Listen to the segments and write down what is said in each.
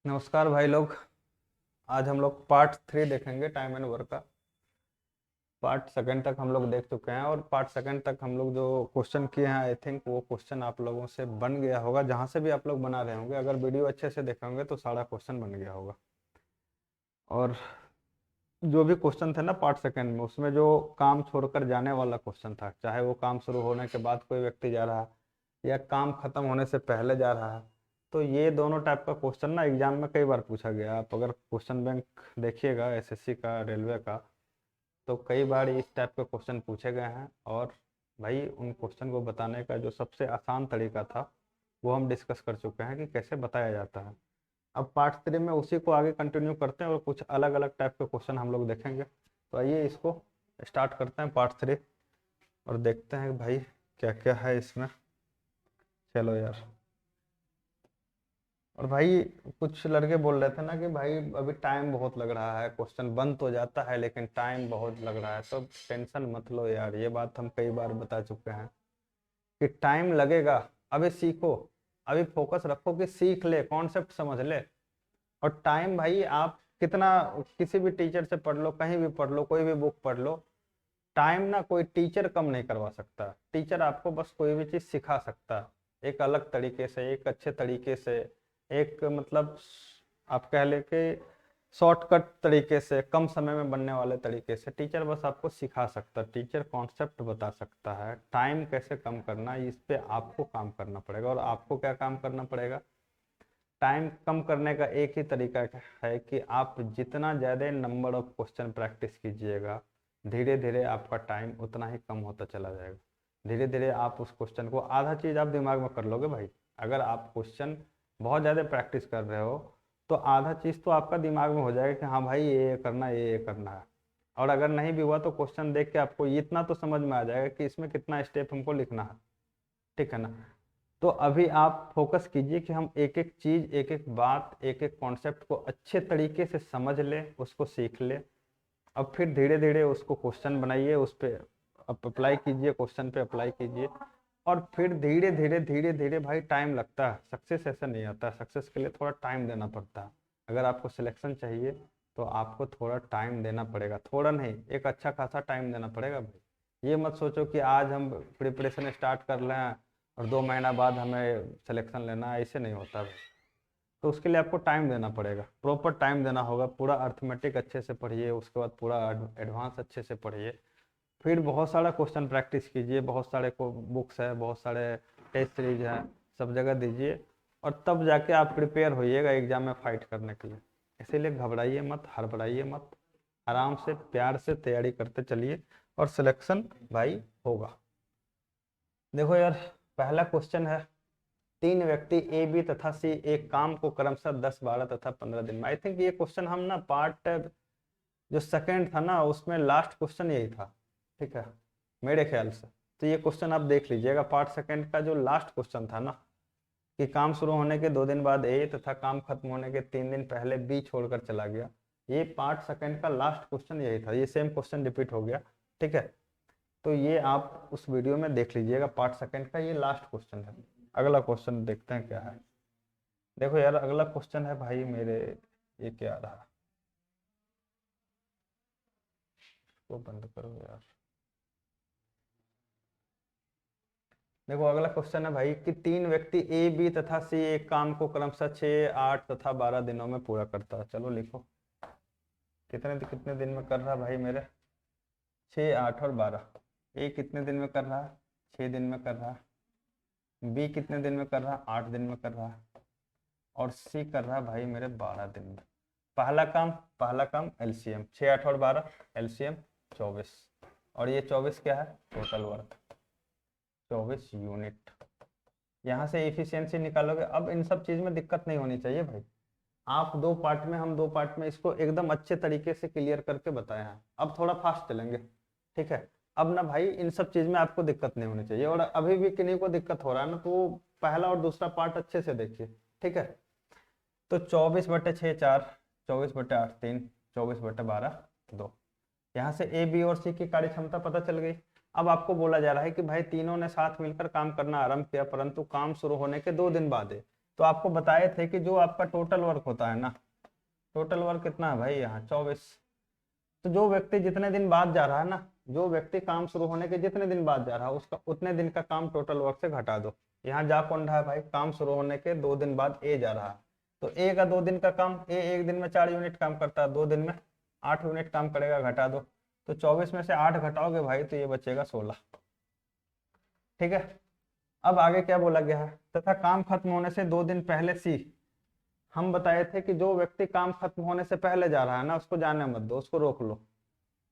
नमस्कार भाई लोग। आज हम लोग पार्ट 3 देखेंगे टाइम एंड वर्क का। पार्ट सेकंड तक हम लोग देख चुके हैं और पार्ट सेकंड तक हम लोग जो क्वेश्चन किए हैं आई थिंक वो क्वेश्चन आप लोगों से बन गया होगा। जहाँ से भी आप लोग बना रहे होंगे, अगर वीडियो अच्छे से देखे होंगे तो सारा क्वेश्चन बन गया होगा। और जो भी क्वेश्चन थे ना पार्ट सेकंड में, उसमें जो काम छोड़कर जाने वाला क्वेश्चन था, चाहे वो काम शुरू होने के बाद कोई व्यक्ति जा रहा है या काम खत्म होने से पहले जा रहा है, तो ये दोनों टाइप का क्वेश्चन ना एग्जाम में कई बार पूछा गया। आप अगर क्वेश्चन बैंक देखिएगा एसएससी का, रेलवे का, तो कई बार इस टाइप के क्वेश्चन पूछे गए हैं। और भाई उन क्वेश्चन को बताने का जो सबसे आसान तरीका था वो हम डिस्कस कर चुके हैं कि कैसे बताया जाता है। अब पार्ट 3 में उसी को आगे कंटिन्यू करते हैं और कुछ अलग अलग टाइप के क्वेश्चन हम लोग देखेंगे। तो आइए इसको स्टार्ट करते हैं पार्ट 3 और देखते हैं भाई क्या क्या है इसमें। चलो यार। और भाई कुछ लड़के बोल रहे थे ना कि भाई अभी टाइम बहुत लग रहा है, क्वेश्चन बन तो जाता है लेकिन टाइम बहुत लग रहा है। तो टेंशन मत लो यार, ये बात हम कई बार बता चुके हैं कि टाइम लगेगा। अभी सीखो, अभी फोकस रखो कि सीख ले, कॉन्सेप्ट समझ ले। और टाइम भाई आप कितना किसी भी टीचर से पढ़ लो, कहीं भी पढ़ लो, कोई भी बुक पढ़ लो, टाइम ना कोई टीचर कम नहीं करवा सकता। टीचर आपको बस कोई भी चीज़ सिखा सकता है, एक अलग तरीके से, एक अच्छे तरीके से, एक मतलब आप कह ले कि शॉर्टकट तरीके से, कम समय में बनने वाले तरीके से टीचर बस आपको सिखा सकता है। टीचर कॉन्सेप्ट बता सकता है, टाइम कैसे कम करना है इस पे आपको काम करना पड़ेगा। और आपको क्या काम करना पड़ेगा? टाइम कम करने का एक ही तरीका है कि आप जितना ज़्यादा नंबर ऑफ क्वेश्चन प्रैक्टिस कीजिएगा, धीरे धीरे आपका टाइम उतना ही कम होता चला जाएगा। धीरे धीरे आप उस क्वेश्चन को, आधा चीज़ आप दिमाग में कर लोगे भाई। अगर आप क्वेश्चन बहुत ज़्यादा प्रैक्टिस कर रहे हो तो आधा चीज़ तो आपका दिमाग में हो जाएगा कि हाँ भाई ये करना है, ये करना है। और अगर नहीं भी हुआ तो क्वेश्चन देख के आपको इतना तो समझ में आ जाएगा कि इसमें कितना स्टेप हमको लिखना है। ठीक है ना? तो अभी आप फोकस कीजिए कि हम एक एक चीज, एक एक बात, एक एक कॉन्सेप्ट को अच्छे तरीके से समझ ले, उसको सीख ले। अब फिर धीरे धीरे उसको क्वेश्चन बनाइए, उस पर अप्लाई कीजिए, क्वेश्चन पे अप्लाई कीजिए। और फिर धीरे धीरे धीरे धीरे भाई टाइम लगता है, सक्सेस ऐसे नहीं आता। सक्सेस के लिए थोड़ा टाइम देना पड़ता है। अगर आपको सिलेक्शन चाहिए तो आपको थोड़ा टाइम देना पड़ेगा, थोड़ा नहीं, एक अच्छा खासा टाइम देना पड़ेगा भाई। ये मत सोचो कि आज हम प्रिपरेशन स्टार्ट कर लें और 2 महीना बाद हमें सिलेक्शन लेना है, ऐसे नहीं होता भाई। तो उसके लिए आपको टाइम देना पड़ेगा, प्रॉपर टाइम देना होगा। पूरा अर्थमेटिक अच्छे से पढ़िए, उसके बाद पूरा एडवांस अच्छे से पढ़िए। फिर बहुत सारा क्वेश्चन प्रैक्टिस कीजिए, बहुत सारे को बुक्स है, बहुत सारे टेस्ट सीरीज है, सब जगह दीजिए। और तब जाके आप प्रिपेयर होइएगा एग्जाम में फाइट करने के लिए। इसीलिए घबराइए मत, हड़बड़ाइए मत, आराम से प्यार से तैयारी करते चलिए और सिलेक्शन भाई होगा। देखो यार, पहला क्वेश्चन है, 3 व्यक्ति ए बी तथा सी एक काम को क्रमशः 10 12 तथा 15 दिन में। आई थिंक ये क्वेश्चन हम ना पार्ट जो सेकंड था ना उसमें लास्ट क्वेश्चन यही था। ठीक है, मेरे ख्याल से। तो ये क्वेश्चन आप देख लीजिएगा, पार्ट सेकंड का जो लास्ट क्वेश्चन था ना, कि काम शुरू होने के 2 दिन बाद ए तथा काम खत्म होने के 3 दिन पहले बी छोड़कर चला गया। ये पार्ट सेकंड का लास्ट क्वेश्चन यही था, ये सेम क्वेश्चन रिपीट हो गया। ठीक है, तो ये आप उस वीडियो में देख लीजिएगा, पार्ट सेकंड का ये लास्ट क्वेश्चन है। अगला क्वेश्चन देखते हैं क्या है। देखो यार, अगला क्वेश्चन है भाई मेरे, ये क्या रहा, वो बंद करो यार। देखो अगला क्वेश्चन है भाई कि 3 व्यक्ति ए बी तथा सी एक काम को क्रमशः 6 8 तथा 12 दिनों में पूरा करता है। चलो लिखो, कितने कितने दिन में कर रहा है भाई मेरे? 6 8 और 12। ए कितने दिन में कर रहा है? 6 दिन में कर रहा है। बी कितने दिन में कर रहा है? 8 दिन में कर रहा है। और सी कर रहा है भाई मेरे 12 दिन में। पहला काम एलसीएम, 6 8 और 12, एलसीएम 24। और ये 24 क्या है? Total work, 24 unit. यहाँ से एफिशिएंसी निकालोगे। अब इन सब चीज़ में दिक्कत नहीं होनी चाहिए भाई। आप दो पार्ट में, हम दो पार्ट में इसको एकदम अच्छे तरीके से क्लियर करके बताए हैं। अब थोड़ा फास्ट चलेंगे। ठीक है, अब ना भाई इन सब चीज़ में आपको दिक्कत नहीं होनी चाहिए। और अभी भी किन्हीं को दिक्कत हो रहा है ना, तो वो पहला और दूसरा पार्ट अच्छे से देखिए। ठीक है, तो 24/6 4, 24/8 3, 24/12 2। यहाँ से ए बी और सी की कार्य क्षमता पता चल गई। अब आपको बोला जा रहा है कि भाई तीनों ने साथ मिलकर काम करना आरंभ किया, परंतु काम शुरू होने के 2 दिन बाद है। तो आपको बताए थे कि जो आपका टोटल वर्क होता है ना, टोटल वर्क कितना है भाई यहाँ 24। तो जो व्यक्ति जितने दिन बाद जा रहा है ना, जो व्यक्ति काम शुरू होने के जितने दिन बाद जा रहा है उसका उतने दिन का काम टोटल वर्क से घटा दो। यहाँ जा कौन रहा है भाई, काम शुरू होने के 2 दिन बाद ए जा रहा है, तो ए का 2 दिन का काम, ए एक दिन में 4 यूनिट काम करता है, 2 दिन में 8 यूनिट काम करेगा, घटा दो। तो 24 में से 8 घटाओगे भाई तो ये बचेगा 16। ठीक है, अब आगे क्या बोला गया है, तथा काम खत्म होने से 2 दिन पहले सी। हम बताए थे कि जो व्यक्ति काम खत्म होने से पहले जा रहा है ना उसको जाने मत दो, उसको रोक लो।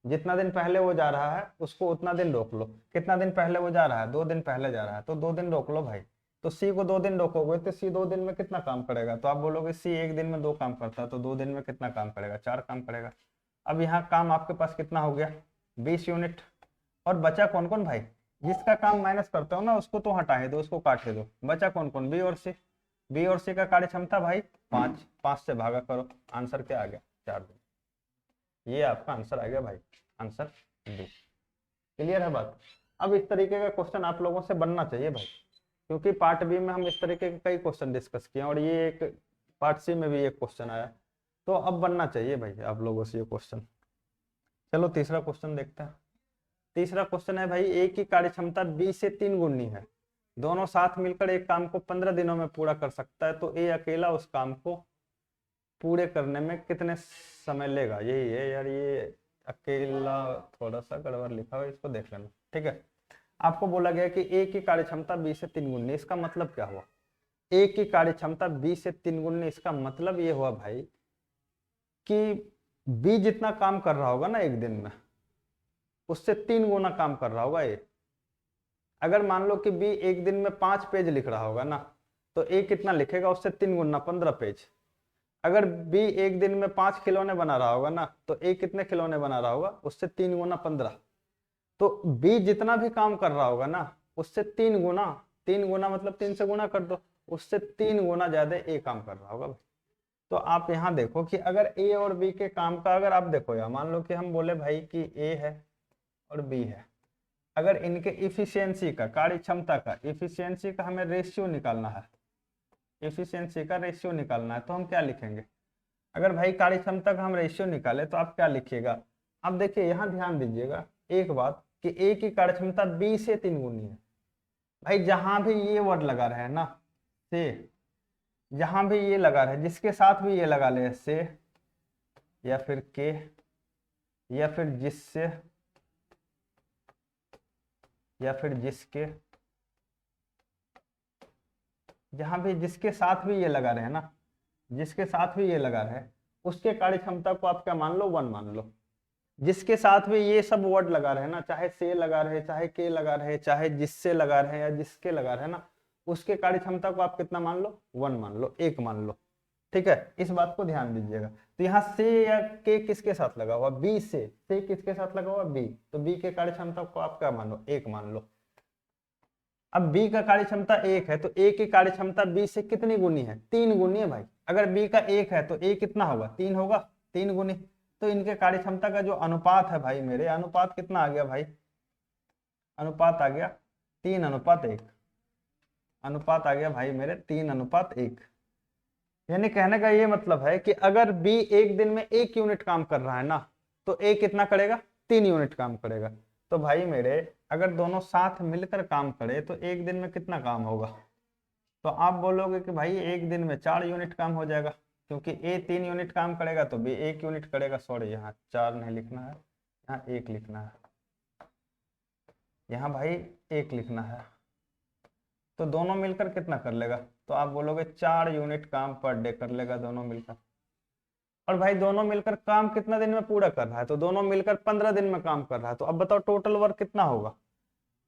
जितना दिन पहले वो जा रहा है उसको उतना दिन रोक लो। कितना दिन पहले वो जा रहा है, 2 दिन पहले जा रहा है, तो 2 दिन रोक लो भाई। तो सी को 2 दिन रोकोगे तो सी 2 दिन में कितना काम करेगा, तो आप बोलोगे सी एक दिन में 2 काम करता है, तो 2 दिन में कितना काम करेगा, 4 काम करेगा। अब यहाँ काम आपके पास कितना हो गया, 20 यूनिट। और बचा कौन कौन भाई, जिसका काम माइनस करते हो ना उसको तो हटा ही दो, उसको काट ही दो। बचा कौन कौन, बी और सी। बी और सी का कार्य क्षमता भाई 5, 5 से भागा करो, आंसर क्या आ गया, 4 दिन। ये आपका आंसर आ गया भाई, आंसर बी। क्लियर है बात। अब इस तरीके का क्वेश्चन आप लोगों से बनना चाहिए भाई, क्योंकि पार्ट बी में हम इस तरीके के कई क्वेश्चन डिस्कस किए और ये एक पार्ट सी में भी एक क्वेश्चन आया, तो अब बनना चाहिए भाई आप लोगों से ये क्वेश्चन। चलो तीसरा क्वेश्चन देखते हैं। तीसरा क्वेश्चन है भाई, ए की कार्य क्षमता बी से 3 गुनी है, दोनों साथ मिलकर एक काम को 15 दिनों में पूरा कर सकता है, तो ए अकेला उस काम को पूरे करने में कितने समय लेगा। यही है यार, ये अकेला थोड़ा सा गड़बड़ लिखा हुआ है, इसको देख लेना। ठीक है, आपको बोला गया कि ए की कार्य क्षमता बी से 3 गुनी, इसका मतलब क्या हुआ, ए की कार्य क्षमता बी से 3 गुनी, इसका मतलब ये हुआ भाई कि बी जितना काम कर रहा होगा ना एक दिन में उससे 3 गुना काम कर रहा होगा ए। अगर मान लो कि बी एक दिन में 5 पेज लिख रहा होगा ना, तो ए कितना लिखेगा उससे 3 गुना 15 पेज। अगर बी एक दिन में 5 खिलौने बना रहा होगा ना, तो ए कितने खिलौने बना रहा होगा उससे 3 गुना 15। तो बी जितना भी काम कर रहा होगा ना उससे 3 गुना, 3 गुना मतलब 3 से गुना कर दो, उससे 3 गुना ज्यादा ए काम कर रहा होगा भाई। तो आप यहाँ देखो कि अगर ए और बी के काम का अगर आप देखो यार, मान लो कि हम बोले भाई कि ए है और बी है, अगर इनके इफिशियंसी का, कार्य क्षमता का, इफिशियंसी का हमें रेशियो निकालना है, इफिशियंसी का रेशियो निकालना है, तो हम क्या लिखेंगे। अगर भाई कार्य क्षमता का हम रेशियो निकाले तो आप क्या लिखिएगा। अब देखिए यहाँ ध्यान दीजिएगा एक बात कि ए की कार्य क्षमता बी से 3 गुनी है। भाई जहां भी ये वर्ड लगा रहे ना, से, जहां भी ये लगा रहे, जिसके साथ भी ये लगा ले, से या फिर के या फिर जिससे या फिर जिसके, जहां भी जिसके साथ भी ये लगा रहे ना, जिसके साथ भी ये लगा रहे उसके कार्य क्षमता को आप क्या मान लो, 1 मान लो। जिसके साथ भी ये सब वर्ड लगा रहे ना, चाहे से लगा रहे, चाहे के लगा रहे, चाहे जिससे लगा रहे या जिसके लगा रहे ना, उसके कार्य क्षमता को आप कितना मान लो, 1 मान लो, 1 मान लो। ठीक है, इस बात को ध्यान दीजिएगा। तो यहाँ से या के किसके साथ लगा हुआ, बी से किसके साथ लगा हुआ, बी, तो बी के कार्य क्षमता को आप क्या मान लो, 1 मान लो। अब बी का कार्य क्षमता 1 है तो ए की कार्य क्षमता बी से कितनी गुनी है, 3 गुनी है भाई। अगर बी का 1 है तो ए कितना होगा, 3 होगा, 3 गुनी। तो इनके कार्य क्षमता का जो अनुपात है भाई मेरे, अनुपात कितना आ गया भाई, अनुपात आ गया 3:1, अनुपात आ गया भाई मेरे 3:1। यानी कहने का ये मतलब है कि अगर बी एक दिन में 1 यूनिट काम कर रहा है ना, तो ए कितना करेगा, 3 यूनिट काम करेगा। तो भाई मेरे अगर दोनों साथ मिलकर काम करे तो एक दिन में कितना काम होगा, तो आप बोलोगे कि भाई एक दिन में 4 यूनिट काम हो जाएगा, क्योंकि ए 3 यूनिट काम करेगा तो बी 1 यूनिट करेगा। सॉरी यहाँ 4 नहीं लिखना है, यहाँ 1 लिखना है, यहाँ भाई 1 लिखना है। तो दोनों मिलकर कितना कर लेगा, तो आप बोलोगे 4 यूनिट काम पर डे कर लेगा दोनों मिलकर। और भाई दोनों मिलकर काम कितना दिन में पूरा कर रहा है, तो दोनों मिलकर 15 दिन में काम कर रहा है। तो अब बताओ टोटल वर्क कितना होगा,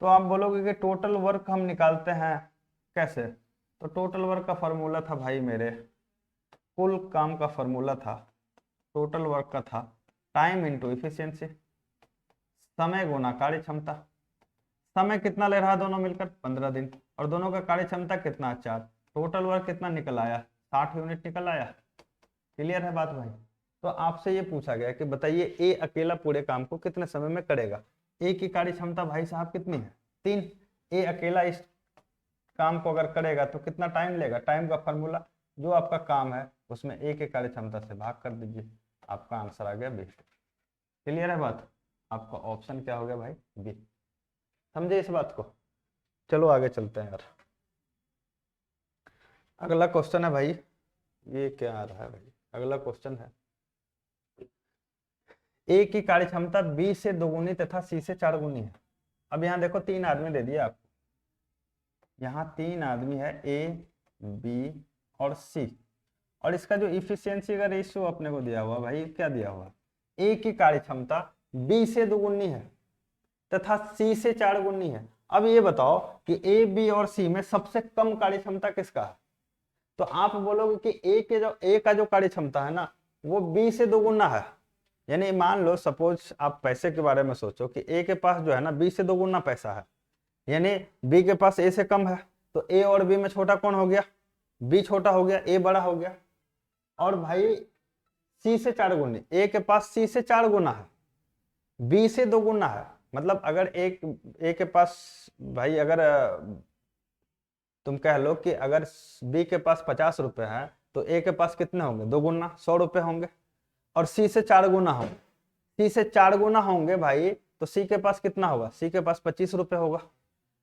तो आप बोलोगे कि टोटल वर्क हम निकालते हैं कैसे, तो टोटल वर्क का फॉर्मूला था भाई मेरे, कुल काम का फॉर्मूला था, टोटल वर्क का था टाइम इंटू इफिशियंसी, समय गुना कार्य क्षमता। समय कितना ले रहा है दोनों मिलकर, 15 दिन, और दोनों का कार्य क्षमता कितना, 4। टोटल वर्क कितना निकल आया, 60 यूनिट निकल आया। क्लियर है बात भाई। तो आपसे ये पूछा गया कि बताइए ए अकेला पूरे काम को कितने समय में करेगा। ए की कार्य क्षमता भाई साहब कितनी है, 3। ए अकेला इस काम को अगर करेगा तो कितना टाइम लेगा, टाइम का फॉर्मूला जो आपका काम है उसमें ए की कार्य क्षमता से भाग कर दीजिए, आपका आंसर आ गया बी। क्लियर है बात? आपका ऑप्शन क्या हो गया भाई? बी। समझे इस बात को? चलो आगे चलते हैं यार। अगला क्वेश्चन है भाई, ये क्या आ रहा है भाई, अगला क्वेश्चन है ए की कार्य क्षमता बी से दोगुनी तथा सी से 4 गुनी है। अब यहाँ देखो 3 आदमी दे दिए आपको, यहाँ 3 आदमी है ए बी और सी, और इसका जो इफिशियंसी का रेशियो अपने को दिया हुआ भाई, क्या दिया हुआ, ए की कार्य क्षमता बी से दोगुनी है तथा सी से 4 गुनी है। अब ये बताओ कि ए बी और सी में सबसे कम कार्य क्षमता किसका है? तो आप बोलोगे कि ए का जो कार्य क्षमता है ना वो बी से दोगुना है। यानी मान लो सपोज आप पैसे के बारे में सोचो कि ए के पास जो है ना बी से दोगुना पैसा है, यानी बी के पास ए से कम है, तो ए और बी में छोटा कौन हो गया? बी छोटा हो गया, ए बड़ा हो गया। और भाई सी से 4 गुनी, ए के पास सी से 4 गुना है, बी से 2 गुना है। मतलब अगर एक ए के पास भाई, अगर तुम कह लो कि अगर बी के पास 50 रुपए है तो ए के पास कितने होंगे? 2 गुना 100 रुपए होंगे। और सी से 4 गुना होंगे, सी से 4 गुना होंगे भाई, तो सी के पास कितना होगा? सी के पास 25 रुपए होगा।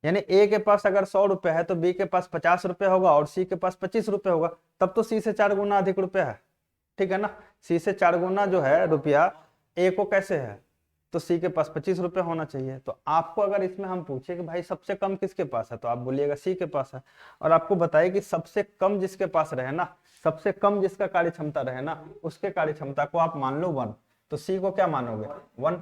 यानी ए के पास अगर 100 रुपए है तो बी के पास 50 रुपए होगा और सी के पास 25 रुपए होगा, तब तो सी से 4 गुना अधिक रुपया है। ठीक है ना? सी से 4 गुना जो है रुपया ए को कैसे है, तो सी के पास 25 रुपए होना चाहिए। तो आपको अगर इसमें हम पूछे कि भाई सबसे कम किसके पास है, तो आप बोलिएगा सी के पास है। और आपको बताइए कि सबसे कम जिसके पास रहे ना, सबसे कम जिसका कार्य क्षमता रहे ना, उसके कार्य क्षमता को आप मान लो 1, तो सी को क्या मानोगे? 1।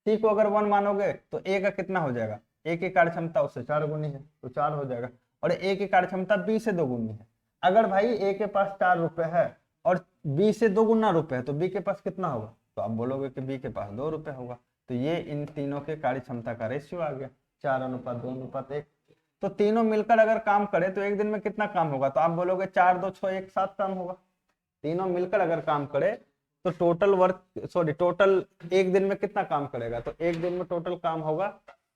सी को अगर 1 मानोगे तो ए का कितना हो जाएगा? ए की कार्य क्षमता उससे 4 गुनी है तो 4 हो जाएगा। और ए की कार्य क्षमता बी से 2 गुनी है। अगर भाई ए के पास 4 रुपए है और बी से 2 गुना रुपए है तो बी के पास कितना होगा? तो आप बोलोगे कि बी के पास 2 रुपए होगा। तो ये इन तीनों के कार्य क्षमता का रेशियो आ गया 4:2:1। तो तीनों मिलकर अगर काम करे तो एक दिन में कितना काम होगा? तो आप बोलोगे 4 2 6 1 7 काम होगा। तीनों मिलकर अगर काम करे तो टोटल एक दिन में कितना काम करेगा? तो एक दिन में टोटल काम होगा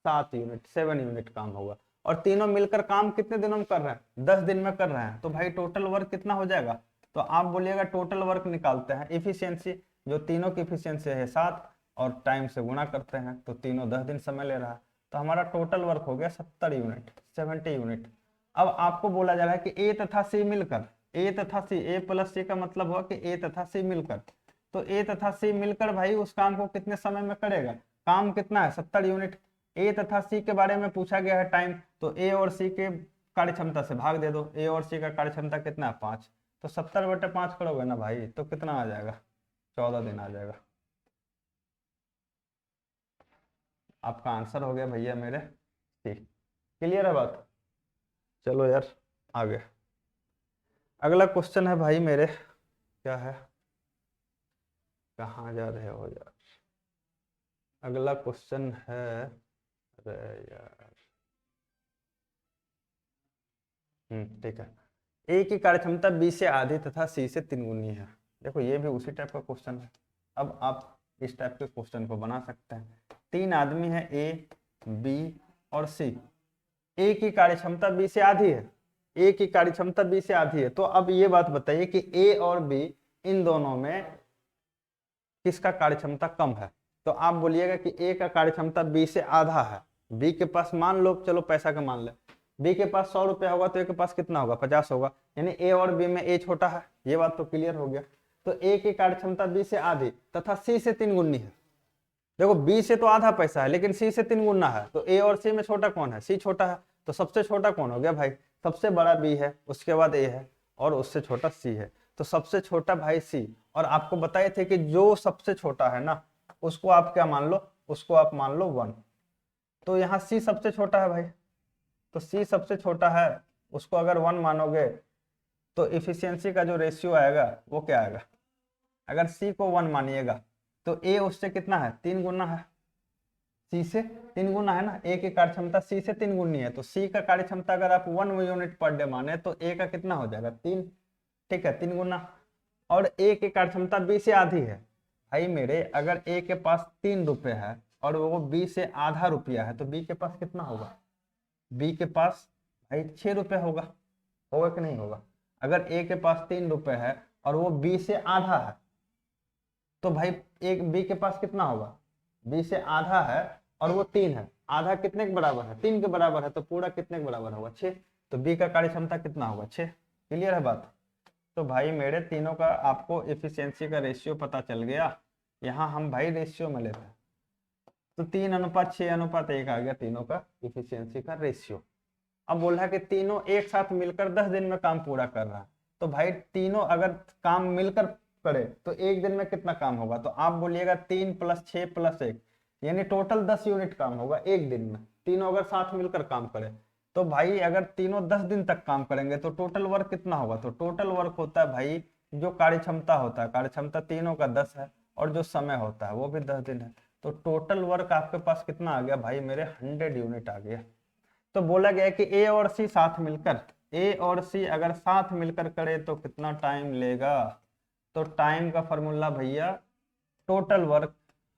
7 यूनिट काम होगा। और तीनों मिलकर काम कितने दिनों में कर रहे हैं? 10 दिन में कर रहे हैं। तो भाई टोटल वर्क कितना हो जाएगा? तो आप बोलिएगा टोटल वर्क निकालते हैं, इफिशियंसी जो तीनों की इफिशियंसी है 7 और टाइम से गुणा करते हैं तो तीनों 10 दिन समय ले रहा है, तो हमारा टोटल वर्क हो गया 70 यूनिट, 70 यूनिट। अब आपको बोला जा रहा है कि ए तथा सी मिलकर, ए तथा सी, ए प्लस सी का मतलब हुआ कि ए तथा सी मिलकर, तो ए तथा सी मिलकर भाई उस काम को कितने समय में करेगा? काम कितना है? 70 यूनिट। ए तथा सी के बारे में पूछा गया है टाइम, तो ए और सी के कार्य क्षमता से भाग दे दो। ए और सी का कार्य क्षमता कितना है? 5। तो 70/5 करोगे ना भाई तो कितना आ जाएगा? 14 दिन आ जाएगा। आपका आंसर हो गया भैया मेरे सी। क्लियर है बात? चलो यार आगे। अगला क्वेश्चन है भाई मेरे, क्या है, कहाँ जा रहे हो यार? अगला क्वेश्चन है, अरे यार, ठीक है। ए की कार्य क्षमता बी से आधी तथा सी से 3 गुनी है। देखो ये भी उसी टाइप का क्वेश्चन है। अब आप इस टाइप के क्वेश्चन को बना सकते हैं। 3 आदमी है ए बी और सी, ए की कार्य क्षमता बी से आधी है, ए की कार्य क्षमता बी से आधी है। तो अब ये बात बताइए कि ए और बी इन दोनों में किसका कार्य क्षमता कम है? तो आप बोलिएगा कि ए का कार्य क्षमता बी से आधा है। बी के पास मान लो, चलो पैसा का मान ले, बी के पास 100 रुपया होगा तो ए के पास कितना होगा? 50 होगा। यानी ए और बी में ए छोटा है, ये बात तो क्लियर हो गया। तो ए की कार्य क्षमता बी से आधी तथा सी से 3 गुनी है। देखो बी से तो आधा पैसा है लेकिन सी से 3 गुना है, तो ए और सी में छोटा कौन है? सी छोटा है। तो सबसे छोटा कौन हो गया भाई? सबसे बड़ा बी है, उसके बाद ए है और उससे छोटा सी है। तो सबसे छोटा भाई सी। और आपको बताए थे कि जो सबसे छोटा है ना उसको आप क्या मान लो? उसको आप मान लो 1। तो यहाँ सी सबसे छोटा है भाई, तो सी सबसे छोटा है, उसको अगर 1 मानोगे तो इफिशियंसी का जो रेशियो आएगा वो क्या आएगा? अगर सी को 1 मानिएगा तो ए उससे कितना है? 3 गुना है, सी से 3 गुना है ना। ए की कार्य क्षमता सी से 3 गुनी है, तो सी का कार्य क्षमता अगर आप 1 यूनिट पर डे माने तो ए का कितना हो जाएगा? 3। ठीक है, 3 गुना। और ए की कार्य क्षमता बी से आधी है। भाई मेरे अगर ए के पास 3 रुपए है और वो बी से आधा रुपया है तो बी के पास कितना होगा? बी के पास भाई 6 रुपये होगा, होगा कि नहीं होगा? अगर ए के पास 3 रुपये है और वो बी से आधा है, तो भाई एक बी के पास कितना होगा? बी से आधा है और वो 3 है, आधा कितने के बराबर है? 3 के बराबर है, तो पूरा कितने के बराबर होगा? 6। तो बी का कार्य क्षमता कितना होगा? 6। क्लियर है बात? तो भाई मेरे तीनों का आपको एफिशिएंसी का रेशियो पता चल गया। यहाँ हम भाई रेशियो में लेते हैं, तो 3:6:1 आ गया तीनों का एफिशिएंसी का रेशियो। अब बोल रहा है कि तीनों एक साथ मिलकर 10 दिन में काम पूरा कर रहा है, तो भाई तीनों अगर काम मिलकर करे तो एक दिन में कितना काम होगा? तो आप बोलिएगा 3 + 6 + 1, यानी टोटल 10 यूनिट काम होगा एक दिन में, तीनों अगर साथ मिलकर काम करे। तो भाई अगर तीनों 10 दिन तक काम करेंगे तो टोटल वर्क कितना होगा? तो टोटल वर्क होता है भाई, जो कार्य क्षमता होता है, कार्य क्षमता तीनों का 10 है और जो समय होता है वो भी 10 दिन है। तो टोटल वर्क आपके पास कितना आ गया भाई मेरे? 100 यूनिट आ गया। तो बोला गया कि ए और सी साथ मिलकर, ए और सी अगर साथ मिलकर करे तो कितना टाइम लेगा? तो टाइम का फॉर्मूला भैया total work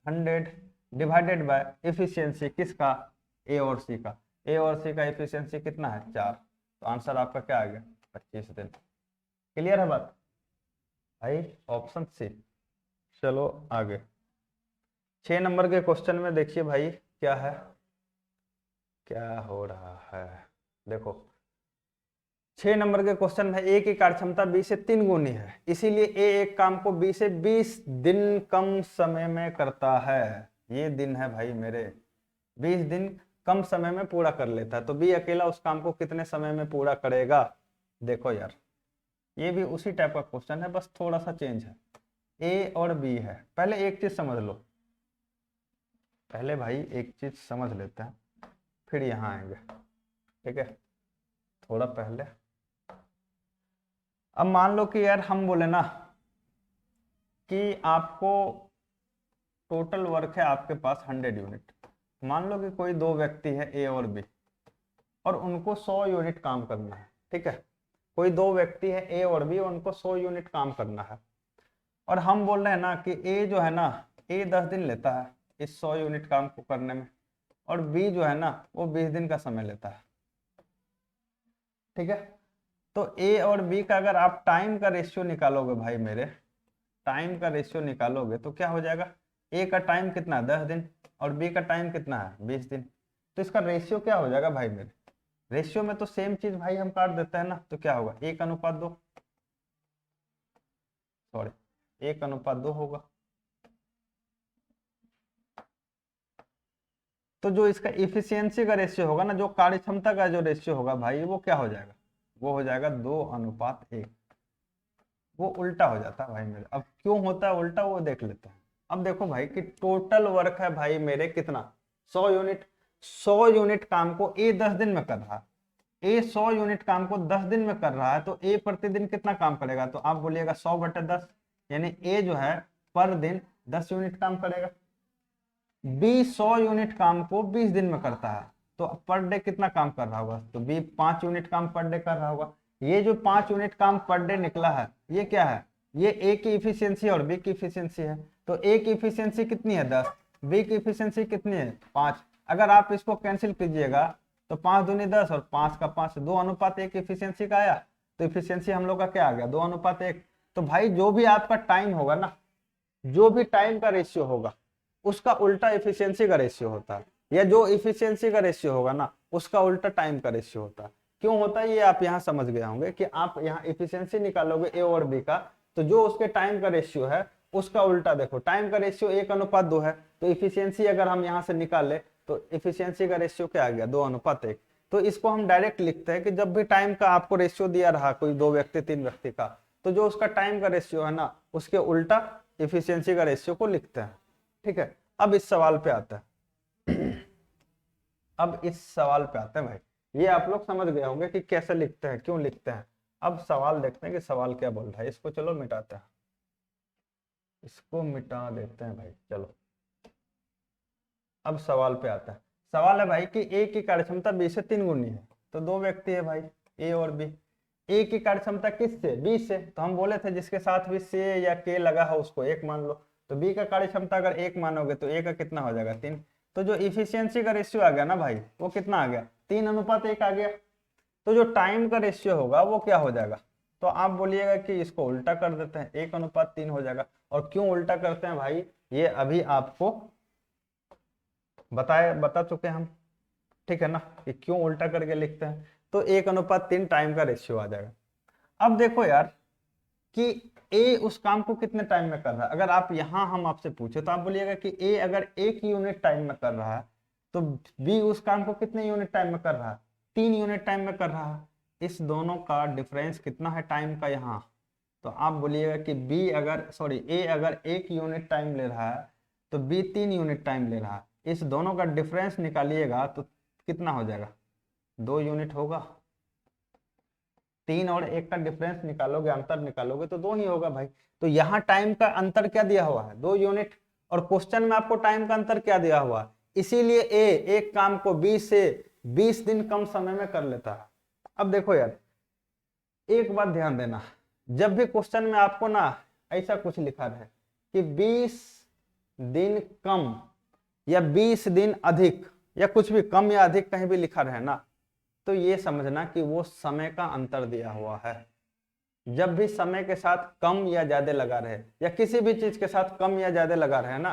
100 divided by efficiency किसका? ए और सी का। ए और सी का एफिशिएंसी कितना है? 4। तो आंसर आपका क्या आ गया? 25 दिन। क्लियर है बात भाई? Option C. चलो आगे 6 नंबर के क्वेश्चन में देखिए भाई क्या है, क्या हो रहा है। देखो 6 नंबर के क्वेश्चन में ए की कार्यक्षमता बी से 3 गुनी है, इसीलिए ए एक काम को बी से 20 दिन कम समय में करता है। ये दिन है भाई मेरे, 20 दिन कम समय में पूरा कर लेता है, तो बी अकेला उस काम को कितने समय में पूरा करेगा? देखो यार ये भी उसी टाइप का क्वेश्चन है, बस थोड़ा सा चेंज है। ए और बी है, पहले एक चीज समझ लो, पहले भाई एक चीज समझ लेते हैं फिर यहां आएंगे, ठीक है? थोड़ा पहले अब मान लो कि यार हम बोले ना कि आपको टोटल वर्क है आपके पास 100 यूनिट। मान लो कि कोई दो व्यक्ति है ए और बी और उनको 100 यूनिट काम करना है, ठीक है? कोई दो व्यक्ति है ए और बी, उनको 100 यूनिट काम करना है, और हम बोल रहे हैं ना कि ए जो है ना, ए 10 दिन लेता है इस 100 यूनिट काम को करने में, और बी जो है ना वो 20 दिन का समय लेता है, ठीक है? तो ए और बी का अगर आप टाइम का रेशियो निकालोगे भाई मेरे, टाइम का रेशियो निकालोगे तो क्या हो जाएगा? ए का टाइम कितना है? 10 दिन, और बी का टाइम कितना है? 20 दिन। तो इसका रेशियो क्या हो जाएगा भाई मेरे? रेशियो में तो सेम चीज भाई हम काट देते हैं ना, तो क्या होगा? 1:2, सॉरी 1:2 होगा। तो जो इसका इफिशियंसी का रेशियो होगा ना, जो कार्य क्षमता का जो रेशियो होगा भाई, वो क्या हो जाएगा? वो हो जाएगा 2:1। वो उल्टा हो जाता है भाई मेरे। अब क्यों होता है उल्टा, वो देख लेते हैं। अब देखो भाई कि टोटल वर्क है भाई मेरे कितना? 100 यूनिट। 100 यूनिट काम को ए 10 दिन में कर रहा है, ए 100 यूनिट काम को 10 दिन में कर रहा है, तो ए प्रतिदिन कितना काम करेगा? तो आप बोलिएगा 100/10, यानी ए जो है पर दिन 10 यूनिट काम करेगा। बी 100 यूनिट काम को 20 दिन में करता है, तो पर डे कितना काम कर रहा होगा? तो बी 5 यूनिट काम पर डे कर रहा होगा। ये जो 5 यूनिट काम पर डे निकला है, ये क्या है? ये ए की इफिशियंसी और बी की इफिशियंसी है। तो ए की इफिशियंसी कितनी है? 10। बी की इफिशियंसी कितनी है? 5। अगर आप इसको कैंसिल कीजिएगा तो 5 दूनी 10 और 5 का 5, 2:1 इफिशियंसी का आया। तो इफिशियंसी हम लोग का क्या आ गया? 2:1। तो भाई जो भी आपका टाइम होगा ना, जो भी टाइम का रेशियो होगा उसका उल्टा इफिशियंसी का रेशियो होता है, या जो इफिशियंसी का रेशियो होगा ना उसका उल्टा टाइम का रेशियो होता है। क्यों होता है ये आप यहाँ समझ गए होंगे कि आप यहाँ इफिशियंसी निकालोगे ए और बी का, तो जो उसके टाइम का रेशियो है उसका उल्टा देखो, टाइम का रेशियो 1:2 है, तो इफिशियंसी अगर हम यहाँ से निकाले तो इफिशियंसी का रेशियो क्या आ गया? 2:1। तो इसको हम डायरेक्ट लिखते हैं कि जब भी टाइम का आपको रेशियो दिया रहा कोई 2 व्यक्ति 3 व्यक्ति का, तो जो उसका टाइम का रेशियो है ना उसके उल्टा इफिशियंसी का रेशियो को लिखते हैं, ठीक है? अब इस सवाल पे आता है अब इस सवाल पे आते हैं भाई, ये आप लोग समझ गए होंगे कि कैसे लिखते हैं, क्यों लिखते हैं। अब सवाल देखते हैं कि सवाल क्या बोल रहा है। इसको चलो मिटाते हैं, इसको मिटा देते हैं भाई। चलो अब सवाल पे आता है। सवाल है भाई कि ए की कार्यक्षमता बी से 3 गुनी है, तो दो व्यक्ति है भाई ए और बी। ए की कार्यक्षमता किससे? बी से। तो हम बोले थे जिसके साथ भी से या के लगा है उसको 1 मान लो। तो बी का कार्य क्षमता अगर 1 मानोगे तो ए का कितना हो जाएगा? 3। तो जो इफिशियंसी का रेशियो आ गया ना भाई, वो कितना आ गया? 3:1 आ गया। तो जो टाइम का रेशियो होगा वो क्या हो जाएगा, तो आप बोलिएगा कि इसको उल्टा कर देते हैं, 1:3 हो जाएगा। और क्यों उल्टा करते हैं भाई, ये अभी आपको बता चुके हैं हम, ठीक है ना, कि क्यों उल्टा करके लिखते हैं। तो 1:3 टाइम का रेशियो आ जाएगा। अब देखो यार कि ए उस काम को कितने टाइम में कर रहा है, अगर आप यहां हम आपसे पूछे तो आप बोलिएगा कि ए अगर 1 यूनिट टाइम में कर रहा है तो बी उस काम को कितने यूनिट टाइम में कर रहा है, 3 यूनिट टाइम में कर रहा है। इस दोनों का डिफरेंस कितना है टाइम का यहाँ, तो आप बोलिएगा कि बी अगर सॉरी ए अगर 1 यूनिट टाइम ले रहा है तो बी 3 यूनिट टाइम ले रहा है। इस दोनों का डिफरेंस निकालिएगा तो कितना हो जाएगा, 2 यूनिट होगा। 3 और 1 का डिफरेंस निकालोगे, अंतर निकालोगे तो 2 ही होगा भाई। तो यहाँ टाइम का अंतर क्या दिया हुआ है, 2 यूनिट। और क्वेश्चन में आपको टाइम का अंतर क्या दिया हुआ है, इसीलिए ए एक काम को 20 से 20 दिन कम समय में कर लेता है। अब देखो यार एक बात ध्यान देना, जब भी क्वेश्चन में आपको ना ऐसा कुछ लिखा है कि 20 दिन कम या 20 दिन अधिक या कुछ भी कम या अधिक कहीं भी लिखा रहे ना, तो ये समझना कि वो समय का अंतर दिया हुआ है। जब भी समय के साथ कम या ज्यादा लगा रहे या किसी भी चीज के साथ कम या ज्यादा लगा रहे ना,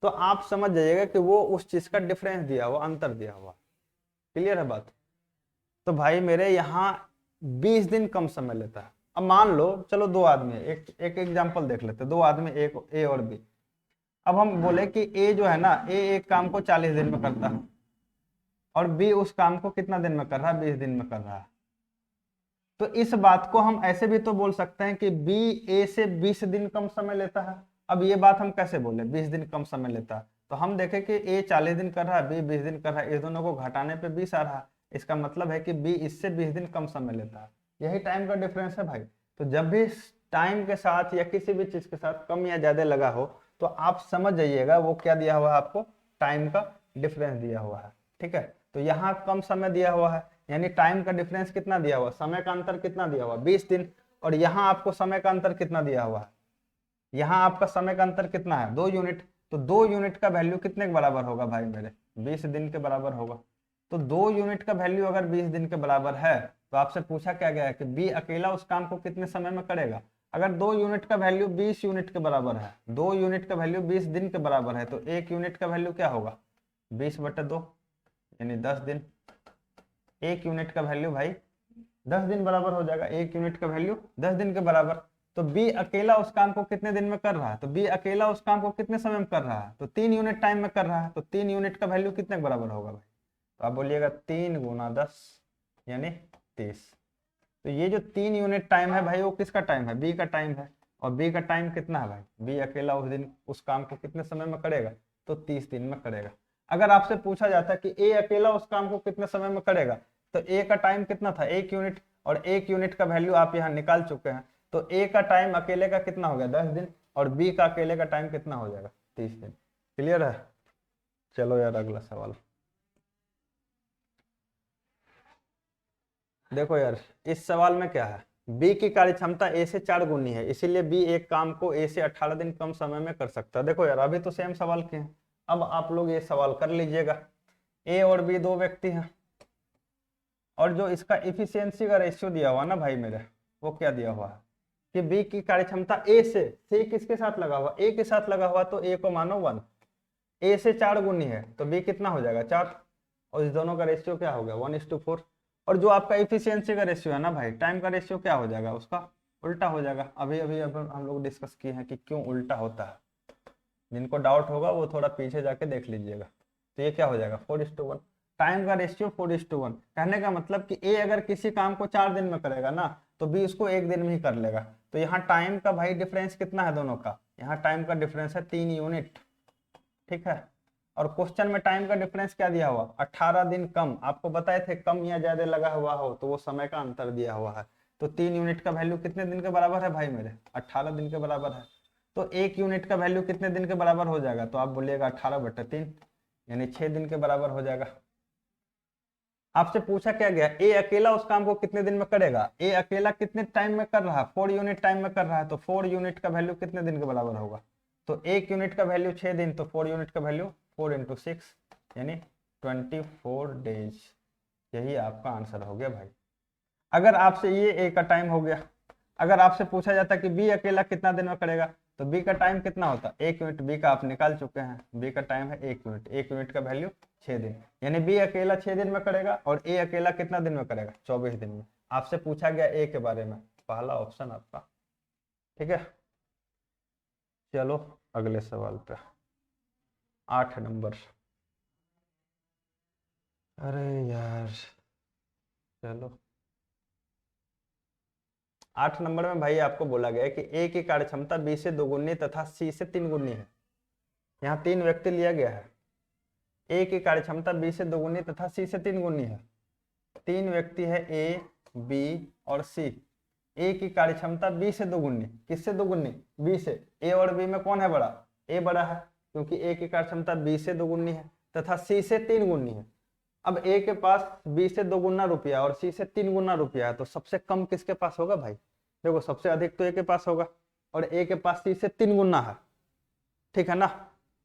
तो आप समझ जाइएगा कि वो उस चीज का डिफरेंस दिया हुआ, अंतर दिया हुआ। क्लियर है बात। तो भाई मेरे यहाँ 20 दिन कम समय लेता है। अब मान लो चलो 2 आदमी, एक एग्जाम्पल देख लेते, 2 आदमी एक ए और बी। अब हम बोले कि ए जो है ना, ए एक काम को 40 दिन में करता है और बी उस काम को कितना दिन में कर रहा है, 20 दिन में कर रहा है। तो इस बात को हम ऐसे भी तो बोल सकते हैं कि बी ए से 20 दिन कम समय लेता है। अब ये बात हम कैसे बोले, 20 दिन कम समय लेता है, तो हम देखें कि ए 40 दिन कर रहा है, बी 20 दिन कर रहा है, इस दोनों को घटाने पे 20 आ रहा है। इसका मतलब है कि बी इससे 20 दिन कम समय लेता है। यही टाइम का डिफरेंस है भाई। तो जब भी टाइम के साथ या किसी भी चीज के साथ कम या ज्यादा लगा हो तो आप समझ जाइएगा वो क्या दिया हुआ है, आपको टाइम का डिफरेंस दिया हुआ है। ठीक है, तो यहाँ कम समय दिया हुआ है, यानी टाइम का डिफरेंस कितना दिया हुआ, समय का अंतर कितना दिया हुआ, 20 दिन। और यहाँ आपको समय का अंतर कितना दिया हुआ है, यहाँ आपका समय का अंतर कितना है, 2 यूनिट। तो 2 यूनिट का वैल्यू कितने के बराबर होगा भाई मेरे, 20 दिन के बराबर होगा। तो 2 यूनिट का वैल्यू अगर 20 दिन के बराबर है तो आपसे पूछा क्या गया है कि बी अकेला उस काम को कितने समय में करेगा। अगर 2 यूनिट का वैल्यू 20 यूनिट के बराबर है, 2 यूनिट का वैल्यू 20 दिन के बराबर है, तो 1 यूनिट का वैल्यू क्या होगा, 20/2 यानी 10 दिन। 1 यूनिट का वैल्यू भाई 10 दिन बराबर हो जाएगा, 1 यूनिट का वैल्यू 10 दिन के बराबर। तो बी अकेला उस काम को कितने दिन में कर रहा है, तो बी अकेला उस काम को कितने समय में कर रहा है, तो 3 यूनिट टाइम में कर रहा है। तो 3 यूनिट का वैल्यू कितने के बराबर होगा भाई, तो आप बोलिएगा 3 × 10 यानी 30। तो ये जो 3 यूनिट टाइम है भाई वो किसका टाइम है, बी का टाइम है। और बी का टाइम कितना है भाई, बी अकेला उस दिन उस काम को कितने समय में करेगा, तो 30 दिन में करेगा। अगर आपसे पूछा जाता कि ए अकेला उस काम को कितने समय में करेगा, तो ए का टाइम कितना था, 1 यूनिट, और 1 यूनिट का वैल्यू आप यहाँ निकाल चुके हैं। तो ए का टाइम अकेले का कितना हो गया, 10 दिन, और बी का अकेले का टाइम कितना हो जाएगा, 30 दिन। क्लियर है। चलो यार अगला सवाल देखो यार, इस सवाल में क्या है, बी की कार्य क्षमता ए से 4 गुनी है, इसीलिए बी एक काम को ए से 18 दिन कम समय में कर सकता है। देखो यार अभी तो सेम सवाल किए हैं, अब आप लोग ये सवाल कर लीजिएगा। ए और बी 2 व्यक्ति हैं, और जो इसका इफिशियंसी का रेशियो दिया हुआ ना भाई मेरे, वो क्या दिया हुआ है कि बी की कार्य क्षमता ए से किसके साथ लगा हुआ, ए के साथ लगा हुआ, तो ए को मानो 1। ए से 4 गुनी है तो बी कितना हो जाएगा, 4। और इस दोनों का रेशियो क्या हो गया, 1:4। और जो आपका इफिशियंसी का रेशियो है ना भाई, टाइम का रेशियो क्या हो जाएगा, उसका उल्टा हो जाएगा। अभी अभी अब हम लोग डिस्कस किए हैं कि क्यों उल्टा होता है। जिनको डाउट होगा वो थोड़ा पीछे जाके देख लीजिएगा। तो ये क्या हो जाएगा, 4:1। टाइम का रेशियो 4:1। कहने का मतलब कि ए अगर किसी काम को 4 दिन में करेगा ना, तो बी उसको 1 दिन में ही कर लेगा। तो यहाँ टाइम का भाई डिफरेंस कितना है दोनों का, यहाँ टाइम का डिफरेंस है 3 यूनिट। ठीक है, और क्वेश्चन में टाइम का डिफरेंस क्या दिया हुआ, 18 दिन कम। आपको बताए थे कम या ज्यादा लगा हुआ हो तो वो समय का अंतर दिया हुआ है। तो 3 यूनिट का वैल्यू कितने दिन के बराबर है भाई मेरे, 18 दिन के बराबर है। तो 1 यूनिट का वैल्यू कितने दिन के बराबर हो जाएगा, तो आप बोलिएगा 18/3 यानी 6 दिन के बराबर हो जाएगा। आपसे पूछा क्या गया, ए अकेला उस काम को कितने दिन में करेगा, ए अकेला कितने टाइम में कर रहा है, 4 यूनिट टाइम में कर रहा है। तो 4 यूनिट का वैल्यू कितने दिन के बराबर होगा, तो 1 यूनिट का वैल्यू 6 दिन, तो 4 यूनिट का वैल्यू 4 × 6 यानी 24 डेज। यही आपका आंसर हो गया भाई। अगर आपसे ये ए का टाइम हो गया, अगर आपसे पूछा जाता कि बी अकेला कितना दिन में करेगा, तो बी का टाइम कितना होता, 1 मिनट। बी का आप निकाल चुके हैं, बी का टाइम है 1 मिनट, 1 मिनट का वैल्यू 6 दिन, यानी बी अकेला 6 दिन में करेगा और ए अकेला कितना दिन में करेगा, 24 दिन में। आपसे पूछा गया ए के बारे में, पहला ऑप्शन आपका। ठीक है, चलो अगले सवाल पे, 8 नंबर। अरे यार, चलो 8 नंबर में भाई आपको बोला गया है कि ए की कार्य क्षमता बी से 2 गुनी तथा सी से 3 गुनी है। यहाँ 3 व्यक्ति लिया गया है। ए की कार्य क्षमता बी से 2 गुनी तथा सी से 3 गुनी है। 3 व्यक्ति है, ए, बी और सी। ए की कार्य क्षमता बी से 2 गुनी, किससे 2 गुनी, बी से। ए और बी में कौन है बड़ा, ए बड़ा है, क्योंकि ए की कार्य क्षमता बी से 2 गुनी है तथा सी से 3 गुनी है। अब ए के पास बी से 2 गुना रुपया और सी से 3 गुना रुपया है, तो सबसे कम किसके पास होगा भाई, देखो सबसे अधिक तो ए के पास होगा, और ए के पास सी से 3 गुना है, ठीक है ना,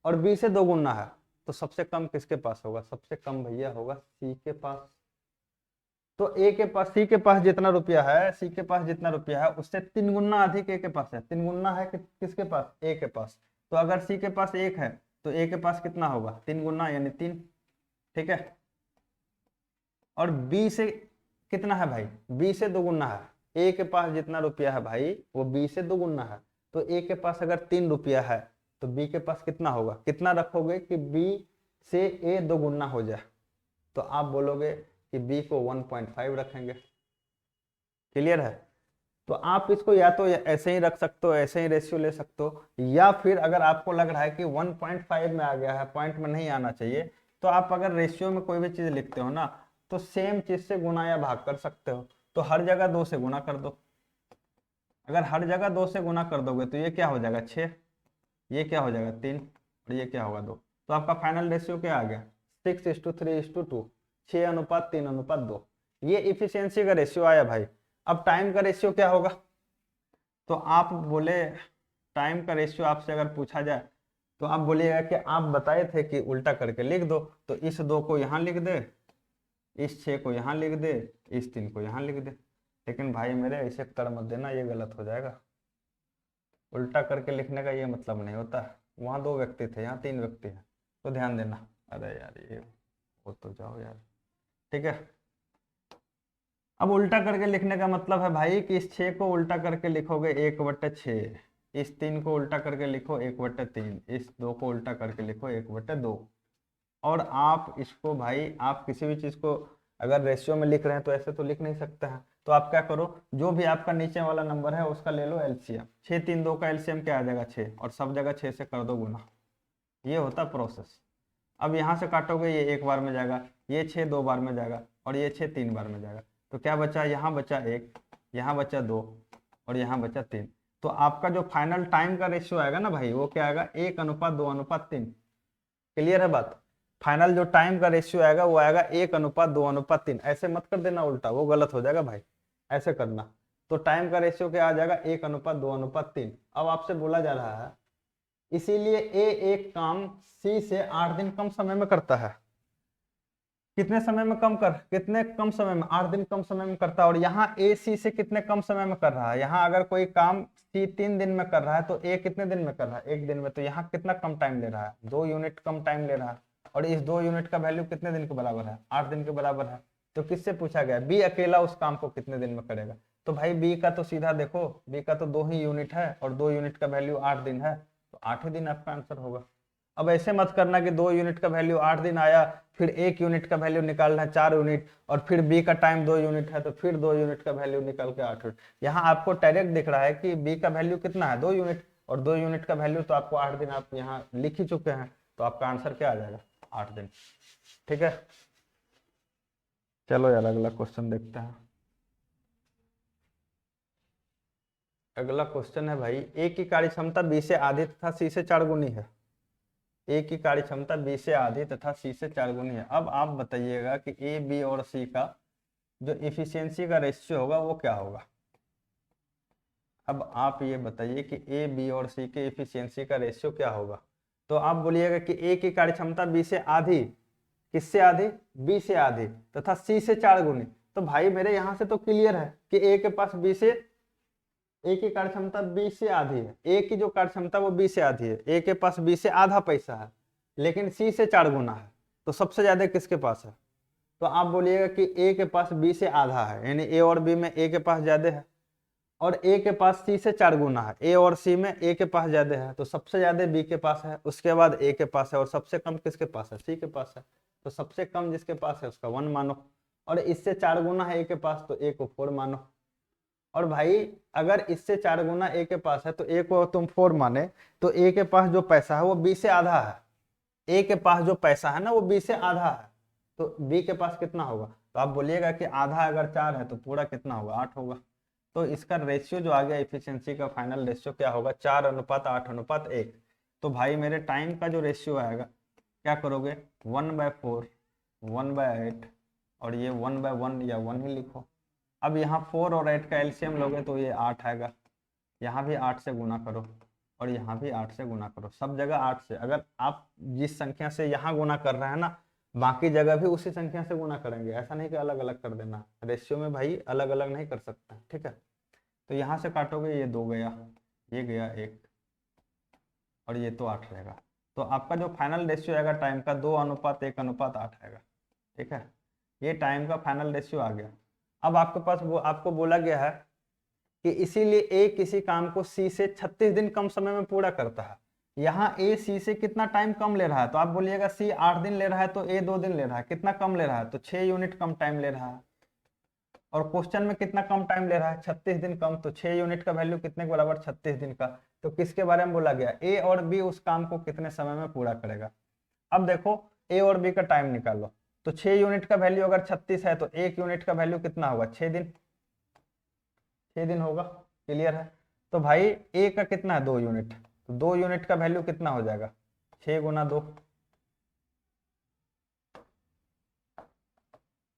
और बी से 2 गुना है, तो सबसे कम किसके पास होगा, सबसे कम भैया होगा सी के पास। तो ए के पास, सी के पास जितना रुपया है, सी के पास जितना रुपया है उससे 3 गुना अधिक ए के पास है। 3 गुना है किसके पास, ए के पास। तो अगर सी के पास 1 है तो ए के पास कितना होगा, 3 गुना यानी 3। ठीक है, और बी से कितना है भाई, बी से 2 गुना है। ए के पास जितना रुपया है भाई वो बी से 2 गुना है, तो ए के पास अगर 3 रुपया है तो बी के पास कितना होगा, कितना रखोगे कि बी से ए 2 गुना हो जाए, तो आप बोलोगे कि बी को 1.5 रखेंगे। क्लियर है, तो आप इसको या तो ऐसे ही रख सकते हो, ऐसे ही रेशियो ले सकते हो, या फिर अगर आपको लग रहा है कि 1.5 में आ गया है, पॉइंट में नहीं आना चाहिए, तो आप अगर रेशियो में कोई भी चीज लिखते हो ना, तो सेम चीज से गुना या भाग कर सकते हो। तो हर जगह 2 से गुना कर दो। अगर हर जगह 2 से गुना कर दोगे तो ये क्या हो जाएगा 6, ये क्या हो जाएगा 3, और ये क्या होगा 2। तो आपका फाइनल रेशियो क्या आ गया, 6:3:2, 6:3:2। ये इफिशियंसी का रेशियो आया भाई। अब टाइम का रेशियो क्या होगा, तो आप बोले टाइम का रेशियो आपसे अगर पूछा जाए तो आप बोलिएगा कि आप बताए थे कि उल्टा करके लिख दो, तो इस 2 को यहाँ लिख दे, इस 6 को यहाँ लिख दे, इस 3 को यहाँ लिख दे। लेकिन भाई मेरे ऐसे कर मत देना, ये गलत हो जाएगा। उल्टा करके लिखने का ये मतलब नहीं होता। वहाँ 2 व्यक्ति थे, यहाँ 3 व्यक्ति हैं, तो ध्यान देना। अरे यार ये हो तो जाओ यार। ठीक है, अब उल्टा करके लिखने का मतलब है भाई कि इस 6 को उल्टा करके लिखोगे 1/6, इस 3 को उल्टा करके लिखो 1/3, इस 2 को उल्टा करके लिखो 1/2। और आप इसको भाई, आप किसी भी चीज को अगर रेशियो में लिख रहे हैं तो ऐसे तो लिख नहीं सकते हैं। तो आप क्या करो, जो भी आपका नीचे वाला नंबर है उसका ले लो एलसीएम। 6 3 2 का एलसीएम क्या आ जाएगा 6, और सब जगह 6 से कर दो गुना। ये होता प्रोसेस। अब यहाँ से काटोगे, ये 1 बार में जाएगा, ये 6 2 बार में जाएगा, और ये 6 3 बार में जाएगा। तो क्या बचा, यहाँ बचा 1, यहाँ बचा 2, और यहाँ बचा 3। तो आपका जो फाइनल टाइम का रेशियो आएगा ना भाई, वो क्या आएगा 1:2:3। क्लियर है बात। फाइनल जो टाइम का रेशियो आएगा वो आएगा 1:2:3। ऐसे मत कर देना उल्टा, वो गलत हो जाएगा भाई, ऐसे करना। तो टाइम का रेशियो क्या आ जाएगा 1:2:3। अब आपसे बोला जा रहा है, इसीलिए ए एक काम सी से 8 दिन कम समय में करता है। कितने समय में कितने कम समय में, 8 दिन कम समय में करता है। और यहाँ ए सी से कितने कम समय में कर रहा है, यहाँ अगर कोई काम सी 3 दिन में कर रहा है तो ए कितने दिन में कर रहा है, 1 दिन में। तो यहाँ कितना कम टाइम ले रहा है, 2 यूनिट कम टाइम ले रहा है। और इस 2 यूनिट का वैल्यू कितने दिन के बराबर है, 8 दिन के बराबर है। तो किससे पूछा गया, बी अकेला उस काम को कितने दिन में करेगा। तो भाई बी का तो सीधा देखो, बी का तो 2 ही यूनिट है और 2 यूनिट का वैल्यू 8 दिन है, तो 8 ही दिन आपका आंसर होगा। अब ऐसे मत करना कि 2 यूनिट का वैल्यू 8 दिन आया, फिर 1 यूनिट का वैल्यू निकालना है 4 यूनिट, और फिर बी का टाइम 2 यूनिट है तो फिर 2 यूनिट का वैल्यू निकाल के 8 यूनिट। यहाँ आपको डायरेक्ट दिख रहा है कि बी का वैल्यू कितना है 2 यूनिट, और 2 यूनिट का वैल्यू तो आपको 8 दिन आप यहाँ लिख ही चुके हैं। तो आपका आंसर क्या आ जाएगा 8 दिन। ठीक है, चलो यार अगला क्वेश्चन देखते हैं। अगला क्वेश्चन है भाई, ए की कार्य क्षमता बी से आधी तथा सी से 4 गुनी है। ए की कार्य क्षमता बी से आधी तथा सी से 4 गुनी है। अब आप बताइएगा कि ए बी और सी का जो इफिशियंसी का रेशियो होगा वो क्या होगा। अब आप ये बताइए कि ए बी और सी के इफिशियंसी का रेशियो क्या होगा। तो आप बोलिएगा कि ए की कार्य क्षमता बी से आधी, किससे आधी, बी से आधी, तथा सी से 4 गुनी। तो भाई मेरे यहाँ से तो क्लियर है कि ए के पास बी से, ए की कार्य क्षमता बी से आधी है, ए की जो कार्य क्षमता वो बी से आधी है, ए के पास बी से आधा पैसा है, लेकिन सी से 4 गुना है, तो सबसे ज्यादा किसके पास है? तो आप बोलिएगा कि ए के पास बी से आधा है, यानी ए और बी में ए के पास ज्यादा है, और ए के पास सी से 4 गुना है, ए और सी में ए के पास ज्यादा है, तो सबसे ज्यादा बी के पास है, उसके बाद ए के पास है, और सबसे कम किसके पास है? सी के पास है। तो सबसे कम जिसके पास है उसका 1 मानो, और इससे 4 गुना है ए के पास, तो ए को 4 मानो। और भाई अगर इससे 4 गुना ए के पास है तो ए को तुम 4 माने, तो ए के पास जो पैसा है वो बी से आधा है, ए के पास जो पैसा है ना वो बी से आधा है, तो बी के पास कितना होगा? तो आप बोलिएगा कि आधा अगर 4 है तो पूरा कितना होगा? 8 होगा। तो इसका रेशियो जो आ गया एफिशिएंसी का फाइनल रेशियो क्या होगा? 4:8:1। तो भाई मेरे टाइम का जो रेशियो आएगा, क्या करोगे? 1/4, 1/8, और ये 1/1 या 1 ही लिखो। अब यहाँ 4 और 8 का एलसीएम लोगे तो ये 8 आएगा, यहाँ भी 8 से गुना करो, और यहाँ भी 8 से गुना करो, सब जगह 8 से। अगर आप जिस संख्या से यहाँ गुना कर रहे हैं ना, बाकी जगह भी उसी संख्या से गुना करेंगे, ऐसा नहीं कि अलग अलग कर देना, रेशियो में भाई अलग अलग नहीं कर सकते, ठीक है। तो यहाँ से काटोगे, ये 2 गया, ये गया 1, और ये तो 8 रहेगा। तो आपका जो फाइनल रेशियो आएगा टाइम का 2:1:8 आएगा, ठीक है। ये टाइम का फाइनल रेशियो आ गया। अब आपके पास वो आपको बोला गया है कि इसीलिए ए किसी काम को सी से 36 दिन कम समय में पूरा करता है। यहाँ ए सी से कितना टाइम कम ले रहा है? तो आप बोलिएगा सी 8 दिन ले रहा है तो ए 2 दिन ले रहा है, कितना कम ले रहा है? तो 6 यूनिट कम टाइम ले रहा है। और क्वेश्चन में कितना कम टाइम ले रहा है? 36 दिन कम, तो 6 यूनिट का वैल्यू कितने के बराबर? 36 दिन का। तो किसके बारे में बोला गया? ए और बी उस काम को कितने समय में पूरा करेगा। अब देखो ए और बी का टाइम निकालो, तो 6 यूनिट का वैल्यू अगर 36 है तो 1 यूनिट का वैल्यू कितना होगा? 6 दिन, 6 दिन होगा, क्लियर है। तो भाई ए का कितना है? 2 यूनिट, तो 2 यूनिट का वैल्यू कितना हो जाएगा? 6 गुना 2,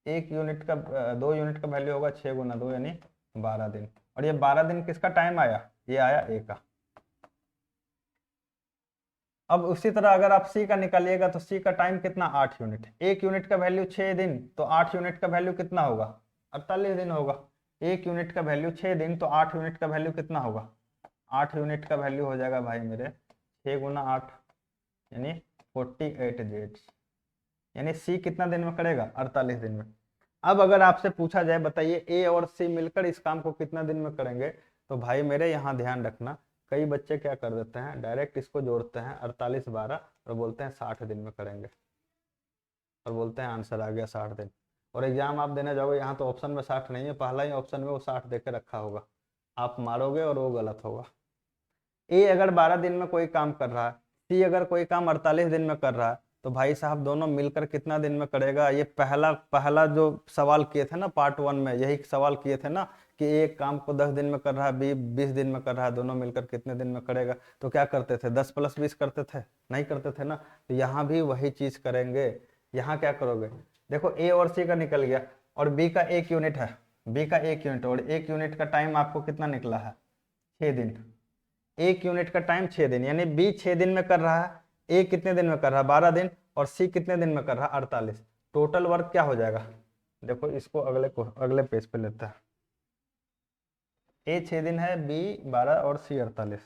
1 यूनिट का 2 यूनिट का वैल्यू होगा 6 गुना 2 यानी 12 दिन। और ये 12 दिन किसका टाइम आया? ये आया ए का। अब उसी तरह अगर आप सी का निकालिएगा तो सी का टाइम कितना? 8 यूनिट, 1 यूनिट का वैल्यू 6 दिन, तो 8 यूनिट का वैल्यू कितना होगा? 48 दिन होगा। 1 यूनिट का वैल्यू 6 दिन, तो 8 यूनिट का वैल्यू कितना होगा? 8 यूनिट का वैल्यू हो जाएगा भाई मेरे 6 गुना 8 यानी 48 डेज, यानी सी कितना दिन में करेगा? 48 दिन में। अब अगर आपसे पूछा जाए बताइए ए और सी मिलकर इस काम को कितना दिन में करेंगे, तो भाई मेरे यहाँ ध्यान रखना, कई बच्चे क्या कर देते हैं, डायरेक्ट इसको जोड़ते हैं 48 12 और बोलते हैं 60 दिन में करेंगे, और बोलते हैं आंसर आ गया 60 दिन। और एग्जाम आप देने जाओगे, यहाँ तो ऑप्शन में 60 नहीं है, पहला ही ऑप्शन में वो 60 दे के रखा होगा, आप मारोगे और वो गलत होगा। ए अगर 12 दिन में कोई काम कर रहा है, सी अगर कोई काम 48 दिन में कर रहा है, तो भाई साहब दोनों मिलकर कितना दिन में करेगा? ये पहला पहला जो सवाल किए थे ना पार्ट 1 में, यही सवाल किए थे ना कि एक काम को 10 दिन में कर रहा है, बी 20 दिन में कर रहा है, दोनों मिलकर कितने दिन में करेगा? तो क्या करते थे? 10 + 20 करते थे? नहीं करते थे ना। तो यहाँ भी वही चीज करेंगे। यहाँ क्या करोगे? देखो ए और सी का निकल गया, और बी का 1 यूनिट है, बी का 1 यूनिट, और 1 यूनिट का टाइम आपको कितना निकला है? 6 दिन। 1 यूनिट का टाइम 6 दिन, यानी बी 6 दिन में कर रहा है, ए कितने दिन में कर रहा है? 12 दिन, और सी कितने दिन में कर रहा है? 48। टोटल वर्क क्या हो जाएगा? देखो इसको अगले पेज पे लेता है। ए 6 दिन है, बी 12 और सी 48।